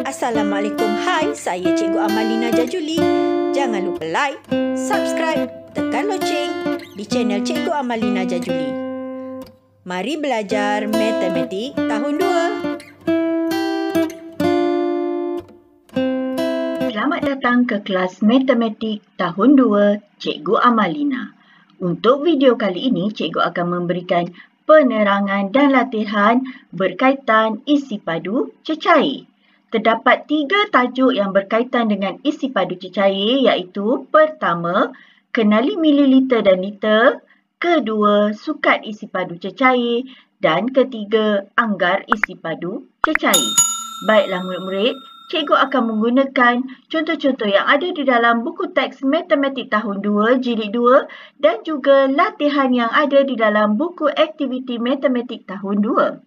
Assalamualaikum, hai, saya Cikgu Amalina Jajuli. Jangan lupa like, subscribe, tekan loceng di channel Cikgu Amalina Jajuli. Mari belajar matematik tahun 2. Selamat datang ke kelas matematik tahun 2 Cikgu Amalina. Untuk video kali ini, Cikgu akan memberikan penerangan dan latihan berkaitan isi padu cecair. Terdapat 3 tajuk yang berkaitan dengan isi padu cecair, iaitu pertama, kenali mililiter dan liter, kedua, sukat isi padu cecair, dan ketiga, anggar isi padu cecair. Baiklah murid-murid, Cikgu akan menggunakan contoh-contoh yang ada di dalam buku teks matematik tahun 2, jilid 2 dan juga latihan yang ada di dalam buku aktiviti matematik tahun 2.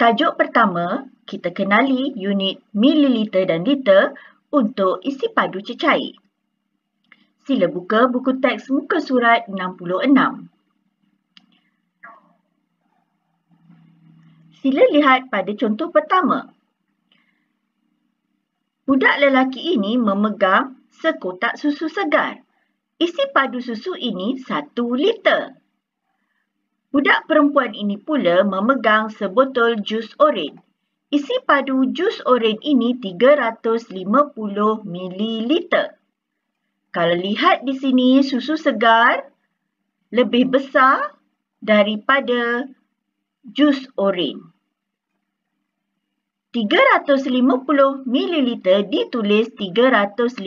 Tajuk pertama, kita kenali unit mililiter dan liter untuk isi padu cecair. Sila buka buku teks muka surat 66. Sila lihat pada contoh pertama. Budak lelaki ini memegang sekotak susu segar. Isi padu susu ini 1 liter. Budak perempuan ini pula memegang sebotol jus oren. Isi padu jus oren ini 350 mililiter. Kalau lihat di sini, susu segar lebih besar daripada jus oren. 350 mililiter ditulis 350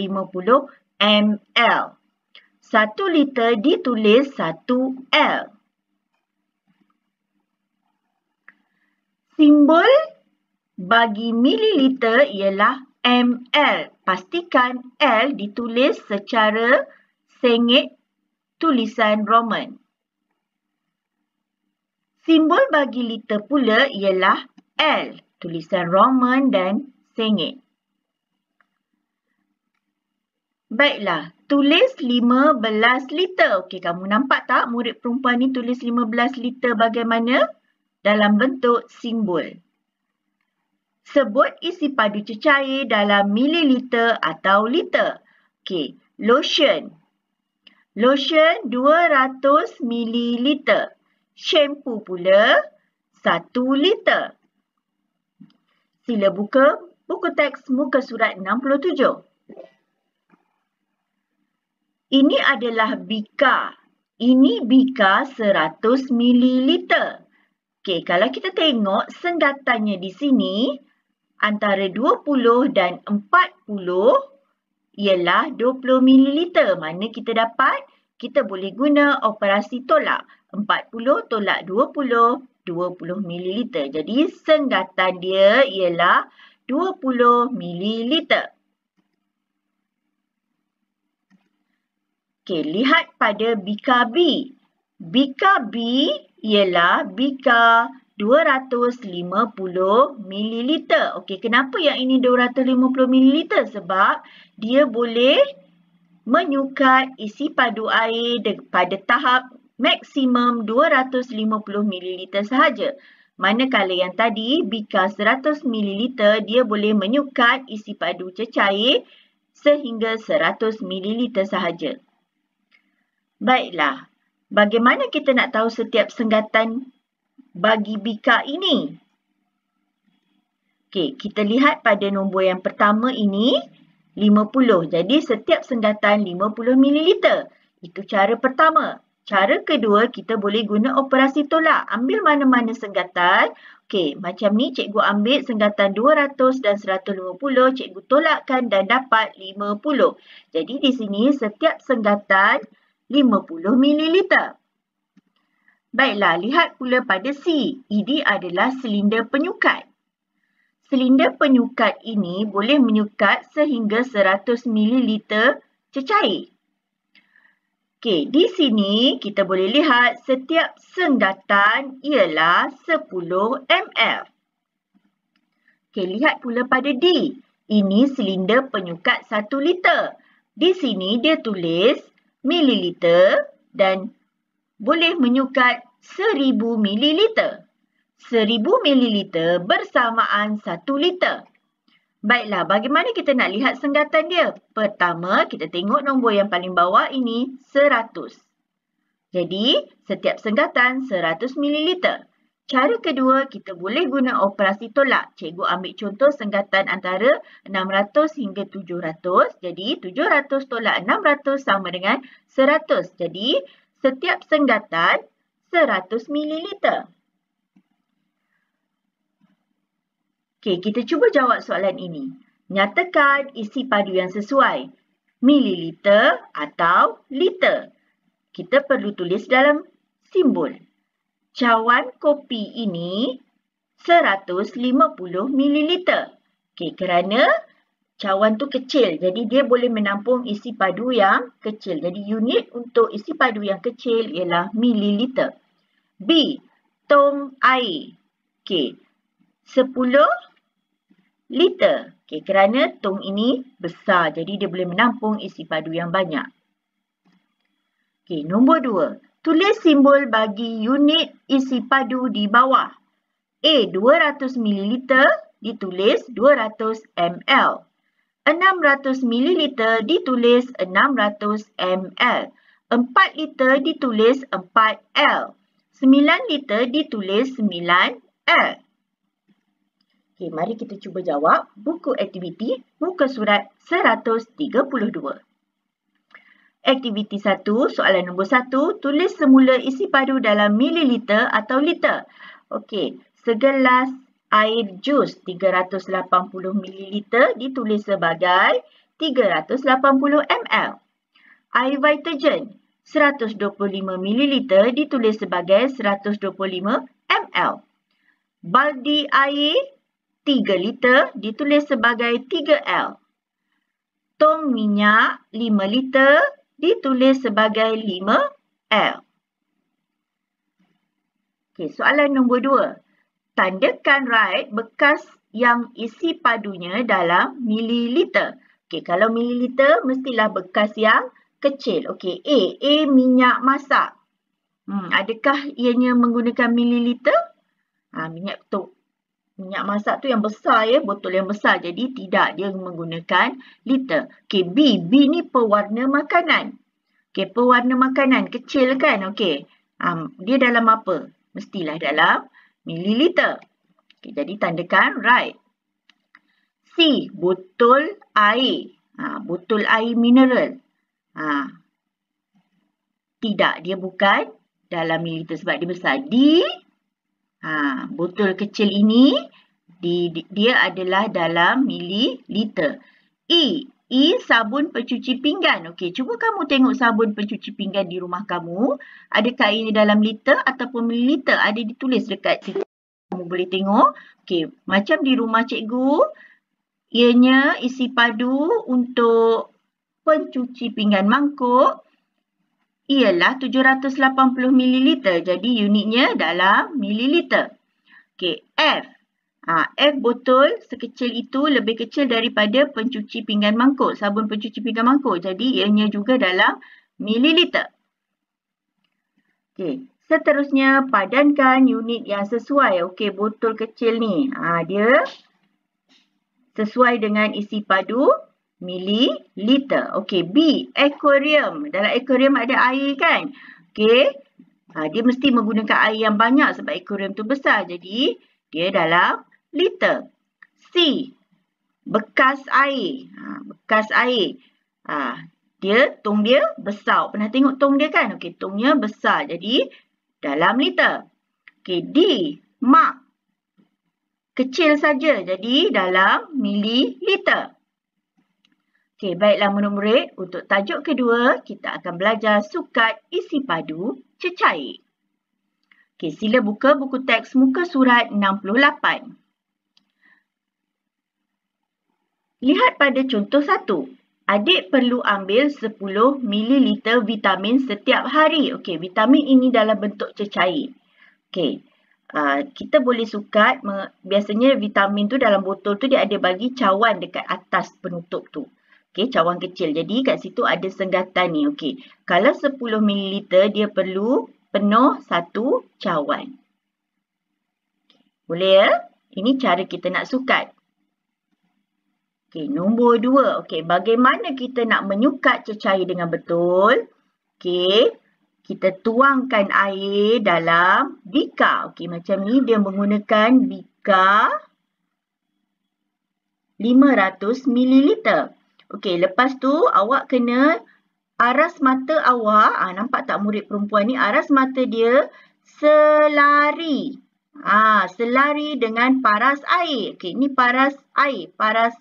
ml. 1 liter ditulis 1 L. Simbol bagi mililiter ialah ml. Pastikan L ditulis secara sengit tulisan Roman. Simbol bagi liter pula ialah L. Tulisan Roman dan sengit. Baiklah, tulis 15 liter. Okey, kamu nampak tak murid perempuan ni tulis 15 liter bagaimana? Dalam bentuk simbol. Sebut isi padu cecair dalam mililiter atau liter. Okey, lotion. Lotion 200 mililiter. Shampoo pula 1 liter. Sila buka buku teks muka surat 67. Ini adalah bika. Ini bika 100 mililiter. Okey, kalau kita tengok senggatannya di sini antara 20 dan 40 ialah 20 mililiter. Mana kita dapat? Kita boleh guna operasi tolak. 40 tolak 20, 20 mililiter. Jadi senggatan dia ialah 20 mililiter. Okey, lihat pada bika B. Bika B ialah bika 250 mililiter. Okey, kenapa yang ini 250 mililiter? Sebab dia boleh menyukat isi padu air pada tahap maksimum 250 mililiter sahaja. Manakala yang tadi, bika 100 mililiter, dia boleh menyukat isi padu cecair sehingga 100 mililiter sahaja. Baiklah, bagaimana kita nak tahu setiap senggatan bagi bika ini? Okey, kita lihat pada nombor yang pertama ini, 50. Jadi, setiap senggatan 50 mililiter. Itu cara pertama. Cara kedua, kita boleh guna operasi tolak. Ambil mana-mana senggatan. Okey, macam ni cikgu ambil senggatan 200 dan 150. Cikgu tolakkan dan dapat 50. Jadi, di sini setiap senggatan 50 mililiter. Baiklah, lihat pula pada C. Ini adalah silinder penyukat. Silinder penyukat ini boleh menyukat sehingga 100 mililiter cecair. Okey, di sini kita boleh lihat setiap senggatan ialah 10 ml. Okey, lihat pula pada D. Ini silinder penyukat 1 liter. Di sini dia tulis mililiter dan boleh menyukat 1000 mililiter. 1000 ml bersamaan 1 liter. Baiklah, bagaimana kita nak lihat senggatan dia? Pertama, kita tengok nombor yang paling bawah ini 100. Jadi, setiap senggatan 100 ml. Cara kedua, kita boleh guna operasi tolak. Cikgu ambil contoh senggatan antara 600 hingga 700. Jadi, 700 tolak 600 sama dengan 100. Jadi, setiap senggatan 100 ml. Okey, kita cuba jawab soalan ini. Nyatakan isi padu yang sesuai. Mililiter atau liter. Kita perlu tulis dalam simbol. Cawan kopi ini 150 ml. Okey, kerana cawan tu kecil. Jadi dia boleh menampung isi padu yang kecil. Jadi unit untuk isi padu yang kecil ialah mililiter. B. Tong air. Okey, 10 liter. Okey, kerana tong ini besar. Jadi dia boleh menampung isi padu yang banyak. Okey, nombor 2. Tulis simbol bagi unit isi padu di bawah. A. 200 ml ditulis 200 ml. 600 ml ditulis 600 ml. 4 liter ditulis 4 L. 9 liter ditulis 9 L. Okey, mari kita cuba jawab buku aktiviti muka surat 132. Aktiviti 1, soalan nombor 1, tulis semula isi padu dalam mililiter atau liter. Okey, segelas air jus 380 ml ditulis sebagai 380 ml. Air vitagen 125 ml ditulis sebagai 125 ml. Baldi air 3 liter ditulis sebagai 3L. Tong minyak 5 liter ditulis sebagai 5L. Okey, soalan nombor 2. Tandakan right bekas yang isi padunya dalam mililiter. Okey, kalau mililiter mestilah bekas yang kecil. Okey, A minyak masak. Adakah ianya menggunakan mililiter? Minyak masak tu yang besar ya, botol yang besar. Jadi tidak, dia menggunakan liter. Okey, B ni pewarna makanan. Okey, pewarna makanan kecil kan? Okey. Dia dalam apa? Mestilah dalam mililiter. Okey, jadi tandakan right. C, botol air. Botol air mineral. Tidak, dia bukan dalam mililiter sebab dia besar. D, botol kecil ini dia adalah dalam mililiter. E sabun pencuci pinggan. Okey, cuba kamu tengok sabun pencuci pinggan di rumah kamu. Adakah ini dalam liter ataupun mililiter? Ada ditulis dekat situ. Kamu boleh tengok. Okey, macam di rumah cikgu, ianya isi padu untuk pencuci pinggan mangkuk ialah 780 ml. Jadi unitnya dalam mililiter. Okey, F. F botol sekecil itu lebih kecil daripada pencuci pinggan mangkuk. Sabun pencuci pinggan mangkuk. Jadi ianya juga dalam mililiter. Okey, seterusnya padankan unit yang sesuai. Okey, botol kecil ni. Dia sesuai dengan isi padu mililiter. Okey, B, akuarium. Dalam akuarium ada air kan? Okey, dia mesti menggunakan air yang banyak sebab akuarium tu besar. Jadi, dia dalam liter. C, bekas air. Bekas air. Tong dia besar. Pernah tengok tong dia kan? Okey, tongnya besar. Jadi, dalam liter. Okey, D, mug. Kecil saja. Jadi, dalam mililiter. Okey, baiklah murid-murid. Untuk tajuk kedua, kita akan belajar sukat isi padu cecair. Okey, sila buka buku teks muka surat 68. Lihat pada contoh 1. Adik perlu ambil 10 ml vitamin setiap hari. Okey, vitamin ini dalam bentuk cecair. Okey, kita boleh sukat. Biasanya vitamin tu dalam botol tu dia ada bagi cawan dekat atas penutup tu. Okey, cawan kecil. Jadi kat situ ada senggatan ni. Okey, kalau 10 ml dia perlu penuh 1 cawan. Boleh ya? Ini cara kita nak sukat. Okey, nombor 2. Okey, bagaimana kita nak menyukat cecair dengan betul? Okey, kita tuangkan air dalam bika. Okey, macam ni dia menggunakan bika 500 ml. Okey, lepas tu awak kena aras mata awak. Nampak tak murid perempuan ni? Aras mata dia selari. Selari dengan paras air. Okey, ni paras air. Paras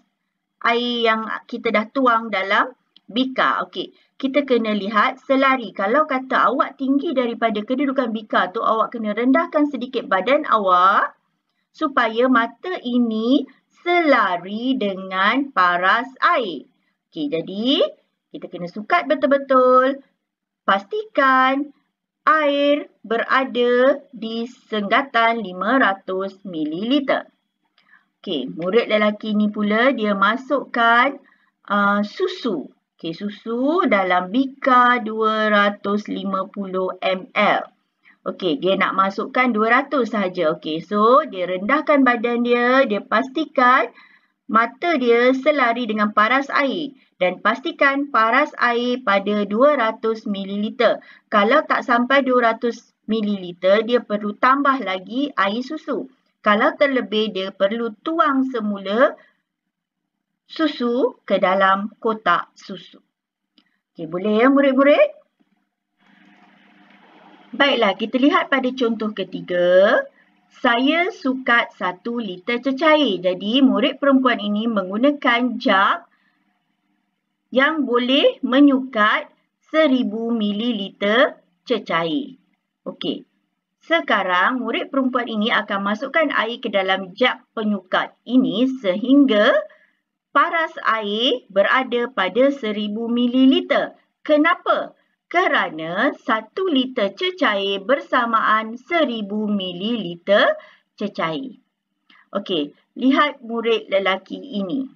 air yang kita dah tuang dalam bika. Okey, kita kena lihat selari. Kalau kata awak tinggi daripada kedudukan bika tu, awak kena rendahkan sedikit badan awak supaya mata ini selari dengan paras air. Okey, jadi kita kena sukat betul-betul. Pastikan air berada di senggatan 500 ml. Okey, murid lelaki ni pula dia masukkan susu. Okey, susu dalam bika 250 ml. Okey, dia nak masukkan 200 sahaja. Okey, so dia rendahkan badan dia, dia pastikan mata dia selari dengan paras air. Dan pastikan paras air pada 200 ml. Kalau tak sampai 200 ml, dia perlu tambah lagi air susu. Kalau terlebih, dia perlu tuang semula susu ke dalam kotak susu. Okey, boleh ya murid-murid? Baiklah, kita lihat pada contoh ketiga. Saya sukat 1 liter cecair. Jadi, murid perempuan ini menggunakan jug yang boleh menyukat 1000 ml cecair. Okey. Sekarang, murid perempuan ini akan masukkan air ke dalam jug penyukat ini sehingga paras air berada pada 1000 ml. Kenapa? Kerana 1 liter cecair bersamaan 1000 ml cecair. Okey, lihat murid lelaki ini.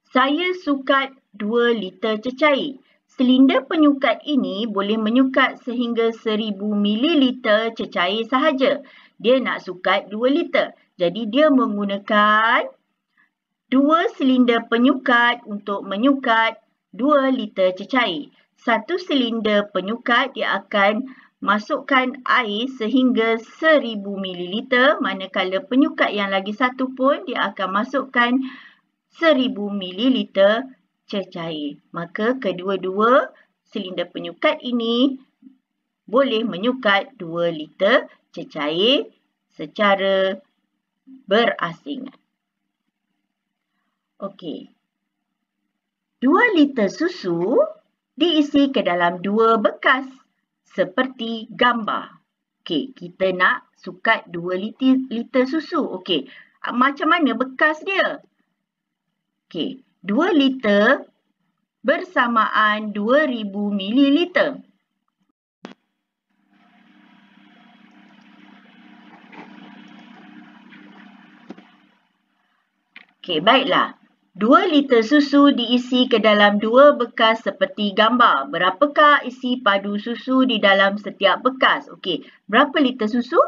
Saya sukat 2 liter cecair. Silinder penyukat ini boleh menyukat sehingga 1000 ml cecair sahaja. Dia nak sukat 2 liter. Jadi dia menggunakan 2 silinder penyukat untuk menyukat 2 liter cecair. 1 silinder penyukat dia akan masukkan air sehingga 1000 ml. Manakala penyukat yang lagi satu pun dia akan masukkan 1000 ml cecair. Maka kedua-dua silinder penyukat ini boleh menyukat 2 liter cecair secara berasingan. Okey. 2 liter susu diisi ke dalam 2 bekas seperti gambar. Okey, kita nak sukat 2 liter susu. Okey, macam mana bekas dia? Okey, 2 liter bersamaan 2000 ml. Okey, baiklah. 2 liter susu diisi ke dalam 2 bekas seperti gambar. Berapakah isi padu susu di dalam setiap bekas? Okey, berapa liter susu?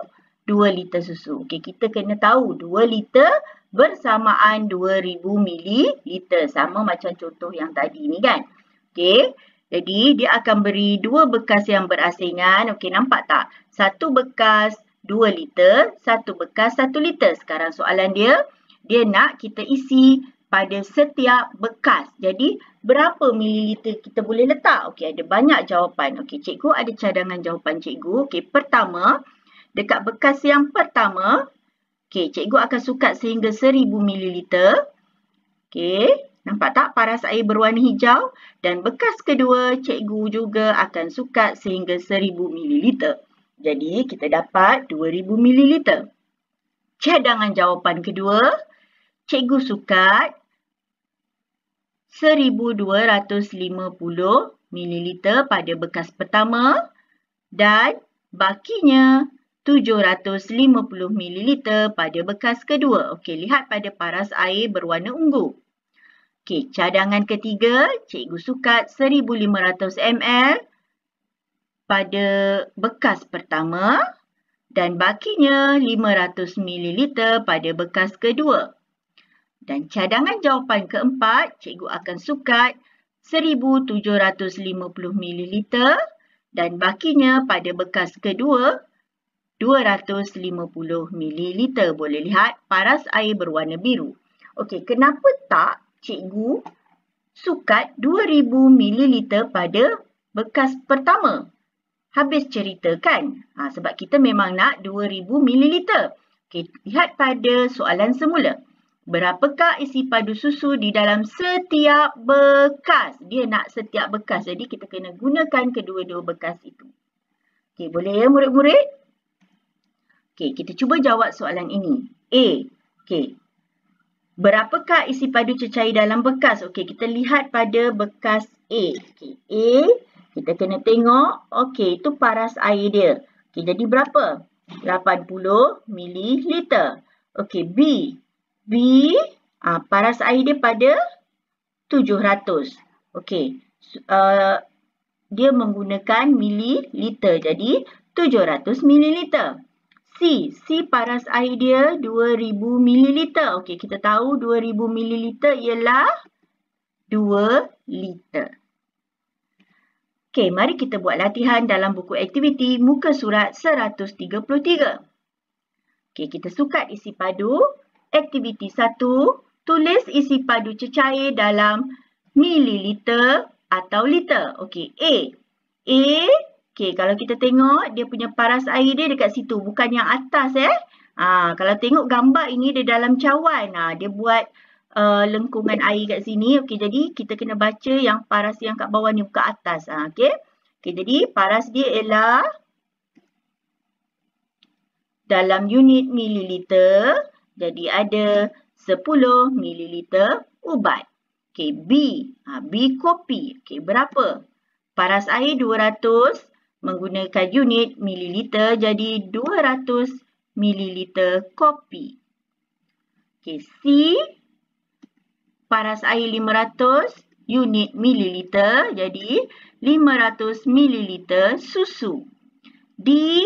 2 liter susu. Okey, kita kena tahu 2 liter bersamaan 2000 ml. Sama macam contoh yang tadi ni kan. Okey, jadi dia akan beri 2 bekas yang berasingan. Okey, nampak tak? 1 bekas 2 liter, 1 bekas 1 liter. Sekarang soalan dia nak kita isi pada setiap bekas. Jadi, berapa mililiter kita boleh letak? Okey, ada banyak jawapan. Okey, cikgu ada cadangan jawapan cikgu. Okey, pertama, dekat bekas yang pertama, okey, cikgu akan sukat sehingga 1000 ml. Okey, nampak tak paras air berwarna hijau? Dan bekas kedua, cikgu juga akan sukat sehingga 1000 ml. Jadi, kita dapat 2000 ml. Cadangan jawapan kedua, cikgu sukat 1250 ml pada bekas pertama dan bakinya 750 ml pada bekas kedua. Okey, lihat pada paras air berwarna ungu. Okey, cadangan ketiga, cikgu sukat 1500 ml pada bekas pertama dan bakinya 500 ml pada bekas kedua. Dan cadangan jawapan keempat, cikgu akan sukat 1750 ml dan bakinya pada bekas kedua 250 ml. Boleh lihat paras air berwarna biru. Okey, kenapa tak cikgu sukat 2000 ml pada bekas pertama? Habis cerita kan? Sebab kita memang nak 2000 ml. Okey, lihat pada soalan semula. Berapakah isi padu susu di dalam setiap bekas? Dia nak setiap bekas. Jadi kita kena gunakan kedua-dua bekas itu. Okey, boleh ya murid-murid? Okey, kita cuba jawab soalan ini. A. Okey. Berapakah isi padu cecair dalam bekas? Okey, kita lihat pada bekas A. Okey, A, kita kena tengok. Okey, itu paras air dia. Okey, jadi berapa? 80 ml. Okey, B. B, paras air dia pada 700. Okey, dia menggunakan mililiter. Jadi, 700 mililiter. C. C paras air dia 2000 ml. Okey, kita tahu 2000 ml ialah 2 liter. Okey, mari kita buat latihan dalam buku aktiviti muka surat 133. Okey, kita sukat isi padu. Aktiviti 1, tulis isi padu cecair dalam mililiter atau liter. Okey, A. A, okey, kalau kita tengok dia punya paras air dia dekat situ, bukan yang atas kalau tengok gambar ini dia dalam cawan. Dia buat lengkungan air kat sini. Okey, jadi kita kena baca yang paras yang kat bawah ni bukan atas. Okey. Okey, jadi paras dia ialah dalam unit mililiter. Jadi ada 10 mililiter ubat. Okey, B. B kopi. Okey, berapa? Paras air 200 menggunakan unit mililiter, jadi 200 mililiter kopi. Okey, C. Paras air 500 unit mililiter, jadi 500 mililiter susu. D.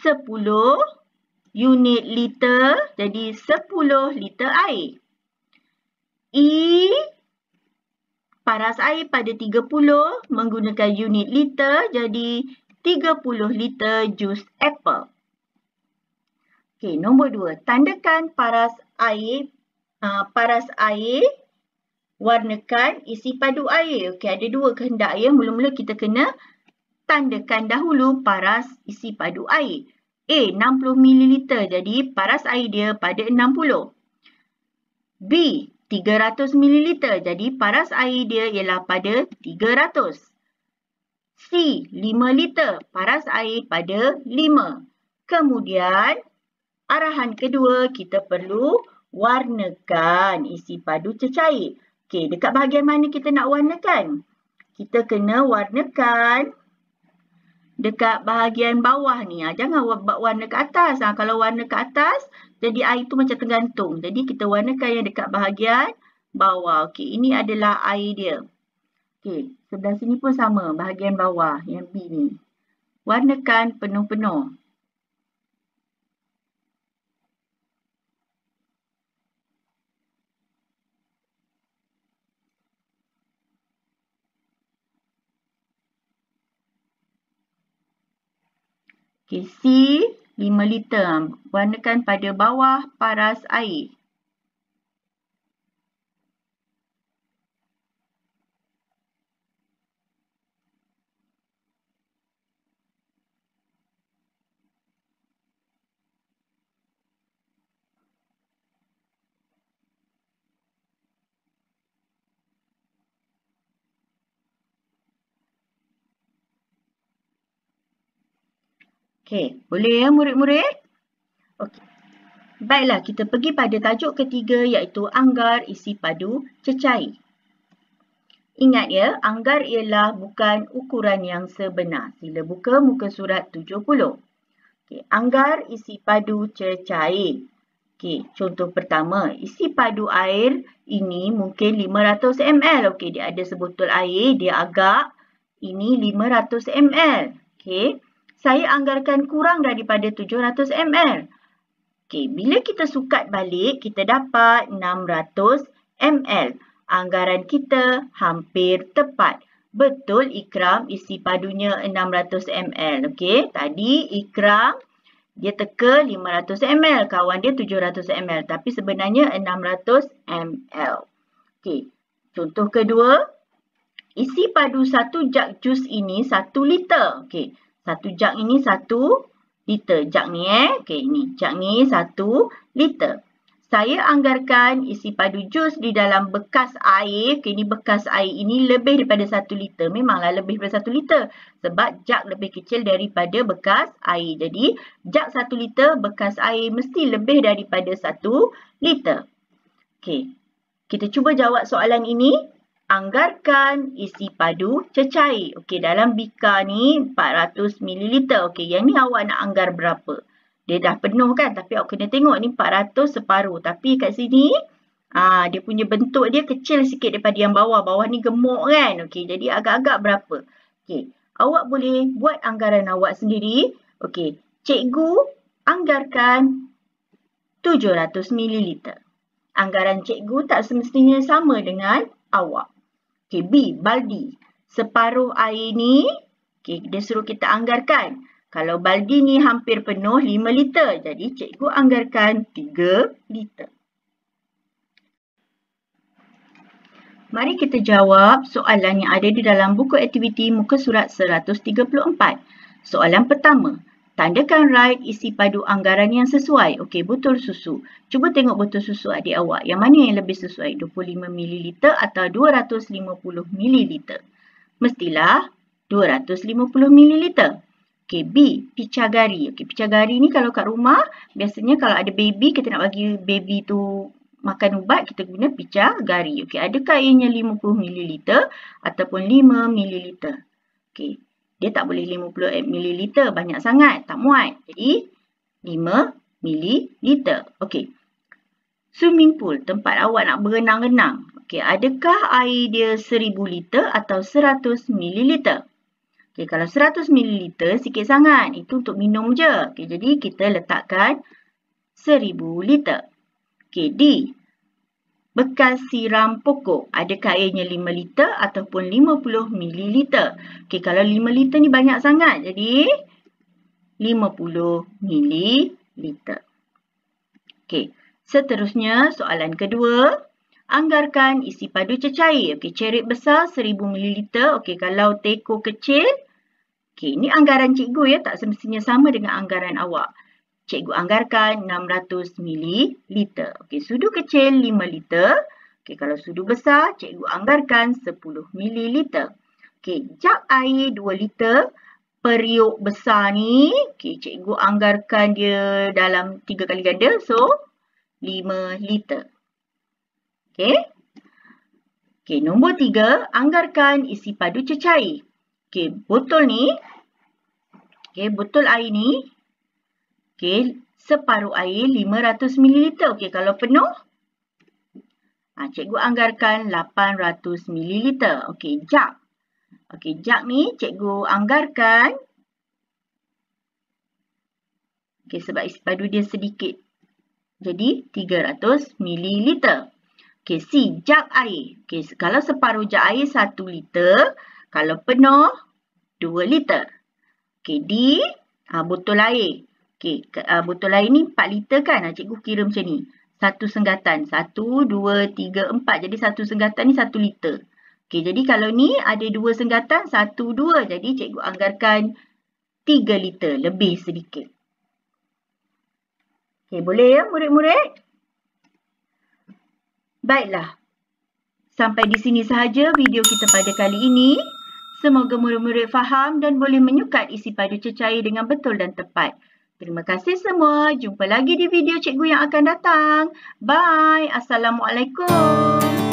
10 unit liter, jadi 10 liter air. E. Paras air pada 30 menggunakan unit liter, jadi 30 liter jus apple. Okey, nombor 2. Tandakan paras air, warnakan isi padu air. Okey, ada dua kehendak ya. Mula-mula kita kena tandakan dahulu paras isi padu air. A, 60 ml, jadi paras air dia pada 60. B, 300 ml, jadi paras air dia ialah pada 300. C, 5 liter, paras air pada 5. Kemudian, arahan kedua, kita perlu warnakan isi padu cecair. Okey, dekat bahagian mana kita nak warnakan? Kita kena warnakan dekat bahagian bawah ni. Jangan warna ke atas. Kalau warna ke atas, jadi air tu macam tergantung. Jadi kita warnakan yang dekat bahagian bawah. Okey, ini adalah air dia. Okey, sebelah sini pun sama. Bahagian bawah yang B ni. Warnakan penuh-penuh. Okey, C 5 liter. Warnakan pada bawah paras air. Okey, boleh ya murid-murid? Okey. Baiklah, kita pergi pada tajuk ketiga iaitu anggar isi padu cecair. Ingat ya, anggar ialah bukan ukuran yang sebenar. Sila buka muka surat 70. Okey, anggar isi padu cecair. Okey, contoh pertama, isi padu air ini mungkin 500 ml. Okey, dia ada sebotol air, dia agak ini 500 ml. Okey. saya anggarkan kurang daripada 700 ml. Okey, bila kita sukat balik, kita dapat 600 ml. Anggaran kita hampir tepat. Betul Ikram, isi padunya 600 ml. Okey, tadi Ikram dia teka 500 ml, kawan dia 700 ml. Tapi sebenarnya 600 ml. Okey, contoh kedua. Isi padu 1 jug jus ini 1 liter. Okey, 1 jug ini 1 liter. Jug ni okey, ni jug ni 1 liter. Saya anggarkan isi padu jus di dalam bekas air. Okey, ni bekas air ini lebih daripada 1 liter. Memanglah lebih daripada 1 liter. Sebab jug lebih kecil daripada bekas air. Jadi, jug 1 liter, bekas air mesti lebih daripada 1 liter. Okey, kita cuba jawab soalan ini. Anggarkan isi padu cecair. Okey, dalam bika ni 400 ml. Okey, yang ni awak nak anggar berapa? Dia dah penuh kan? Tapi awak kena tengok ni 400 separuh. Tapi kat sini, dia punya bentuk dia kecil sikit daripada yang bawah. Bawah ni gemuk kan? Okey, jadi agak-agak berapa? Okey, awak boleh buat anggaran awak sendiri. Okey, cikgu anggarkan 700 ml. Anggaran cikgu tak semestinya sama dengan awak. Okey, B, baldi. Separuh air ni, okey, dia suruh kita anggarkan. Kalau baldi ni hampir penuh 5 liter. Jadi, cikgu anggarkan 3 liter. Mari kita jawab soalan yang ada di dalam buku aktiviti muka surat 134. Soalan pertama. Tandakan right isi padu anggaran yang sesuai. Okey, botol susu. Cuba tengok botol susu adik awak. Yang mana yang lebih sesuai? 25 ml atau 250 ml? Mestilah 250 ml. Okey, B. Picagari. Okey, picagari ni kalau kat rumah, biasanya kalau ada baby, kita nak bagi baby tu makan ubat, kita guna picagari. Okey, adakah ianya 50 ml ataupun 5 ml? Okey. Dia tak boleh 50 ml, banyak sangat, tak muat. Jadi, 5 ml. Okey. Swimming pool, tempat awak nak berenang-renang. Okey, adakah air dia 1000 liter atau 100 ml? Okey, kalau 100 ml, sikit sangat. Itu untuk minum je. Okey, jadi kita letakkan 1000 liter. Okey, D. Bekas siram pokok. Adakah airnya 5 liter ataupun 50 ml? Okey, kalau 5 liter ni banyak sangat. Jadi, 50 ml. Okey, seterusnya soalan kedua. Anggarkan isi padu cecair. Okey, cerit besar 1000 ml. Okey, kalau teko kecil. Okey, ini anggaran cikgu ya. Tak semestinya sama dengan anggaran awak. Cikgu anggarkan 600 ml. Okey, sudu kecil 5 liter. Okey, kalau sudu besar, cikgu anggarkan 10 ml. Okey, jug air 2 liter. Periuk besar ni, okey, cikgu anggarkan dia dalam 3 kali ganda. So, 5 liter. Okey. Okey, nombor 3, anggarkan isi padu cecair. Okey, botol ni, okey, botol air ni, okey, separuh air 500 ml. Okey, kalau penuh, cikgu anggarkan 800 ml. Okey, jug. Okey, jug ni cikgu anggarkan. Okey, sebab isi padu dia sedikit. Jadi, 300 ml. Okey, C, jug air. Okey, kalau separuh jug air 1 liter. Kalau penuh, 2 liter. Okey, D, botol air. Okey, botol air ni 4 liter kan? Cikgu kira macam ni. Satu senggatan. 1, 2, 3, 4. Jadi satu senggatan ni 1 liter. Okey, jadi kalau ni ada 2 senggatan, 1, 2. Jadi cikgu anggarkan 3 liter. Lebih sedikit. Okey, boleh ya murid-murid? Baiklah. Sampai di sini sahaja video kita pada kali ini. Semoga murid-murid faham dan boleh menyukat isi padu cecair dengan betul dan tepat. Terima kasih semua. Jumpa lagi di video cikgu yang akan datang. Bye. Assalamualaikum.